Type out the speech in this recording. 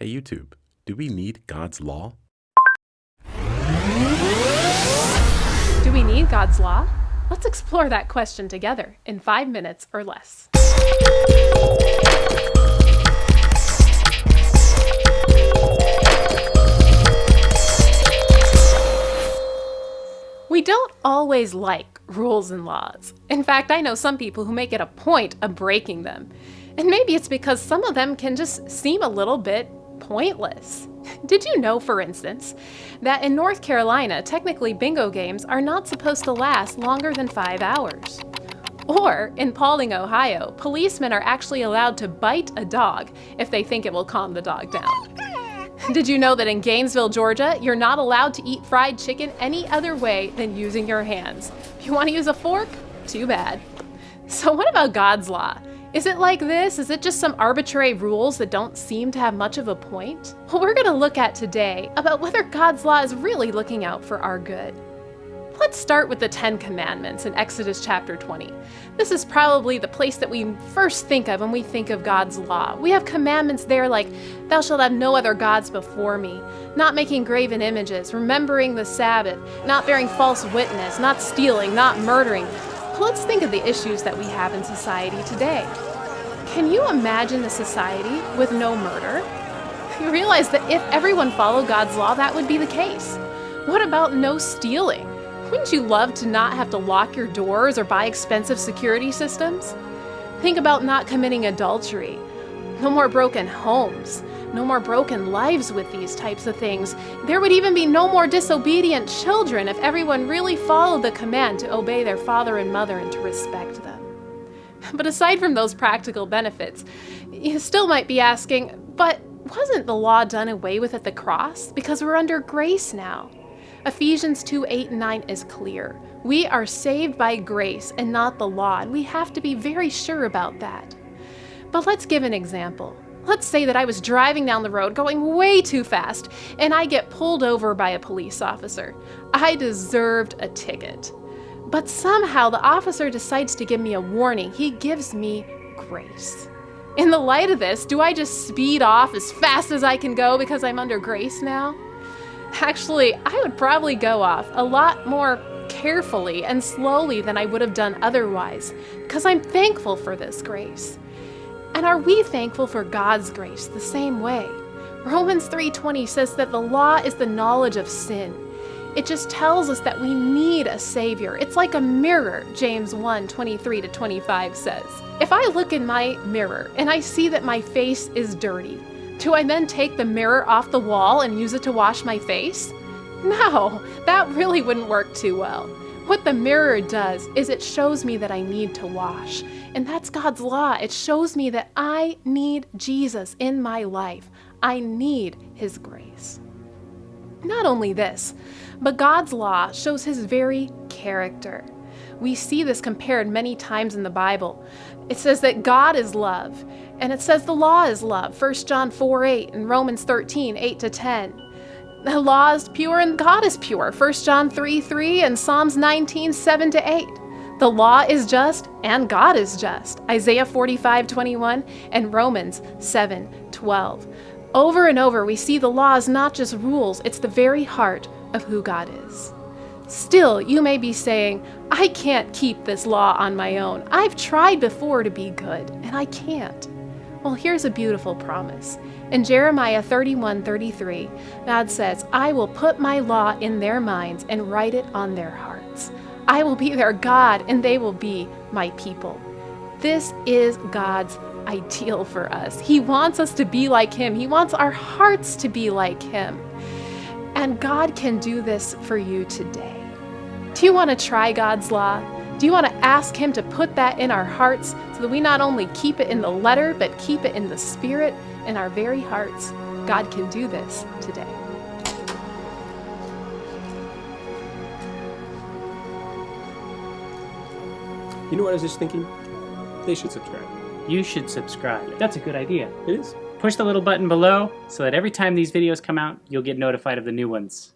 Hey YouTube, do we need God's law? Do we need God's law? Let's explore that question together in 5 minutes or less. We don't always like rules and laws. In fact, I know some people who make it a point of breaking them. And maybe it's because some of them can just seem a little bit pointless. Did you know, for instance, that in North Carolina, technically bingo games are not supposed to last longer than 5 hours? Or, in Paulding, Ohio, policemen are actually allowed to bite a dog if they think it will calm the dog down. Did you know that in Gainesville, Georgia, you're not allowed to eat fried chicken any other way than using your hands? If you want to use a fork, too bad. So what about God's law? Is it like this? Is it just some arbitrary rules that don't seem to have much of a point? Well, we're going to look at today about whether God's law is really looking out for our good. Let's start with the 10 Commandments in Exodus chapter 20. This is probably the place that we first think of when we think of God's law. We have commandments there like, thou shalt have no other gods before me, not making graven images, remembering the Sabbath, not bearing false witness, not stealing, not murdering. Let's think of the issues that we have in society today. Can you imagine a society with no murder? You realize that if everyone followed God's law, that would be the case. What about no stealing? Wouldn't you love to not have to lock your doors or buy expensive security systems? Think about not committing adultery. No more broken homes. No more broken lives with these types of things. There would even be no more disobedient children if everyone really followed the command to obey their father and mother and to respect them. But aside from those practical benefits, you still might be asking, but wasn't the law done away with at the cross? Because we're under grace now. Ephesians 2:8 and 9 is clear. We are saved by grace and not the law, and we have to be very sure about that. But let's give an example. Let's say that I was driving down the road going way too fast, and I get pulled over by a police officer. I deserved a ticket. But somehow the officer decides to give me a warning. He gives me grace. In the light of this, do I just speed off as fast as I can go because I'm under grace now? Actually, I would probably go off a lot more carefully and slowly than I would have done otherwise, because I'm thankful for this grace. And are we thankful for God's grace the same way? Romans 3:20 says that the law is the knowledge of sin. It just tells us that we need a Savior. It's like a mirror, James 1:23-25 says. If I look in my mirror and I see that my face is dirty, do I then take the mirror off the wall and use it to wash my face? No, that really wouldn't work too well. What the mirror does is it shows me that I need to wash. And that's God's law. It shows me that I need Jesus in my life. I need His grace. Not only this, but God's law shows His very character. We see this compared many times in the Bible. It says that God is love, and it says the law is love, 1 John 4:8 and Romans 13:8-10. The law is pure and God is pure, 1 John 3:3 and Psalms 19:7-8. The law is just and God is just, Isaiah 45:21 and Romans 7:12. Over and over we see the law is not just rules, it's the very heart of who God is. Still, you may be saying, I can't keep this law on my own. I've tried before to be good, and I can't. Well, here's a beautiful promise. In Jeremiah 31:33, God says, I will put my law in their minds and write it on their hearts. I will be their God, and they will be my people. This is God's ideal for us. He wants us to be like Him. He wants our hearts to be like Him. And God can do this for you today. Do you want to try God's law? Do you want to ask Him to put that in our hearts so that we not only keep it in the letter, but keep it in the spirit, in our very hearts? God can do this today. You know what I was just thinking? They should subscribe. You should subscribe. That's a good idea. It is. Push the little button below so that every time these videos come out, you'll get notified of the new ones.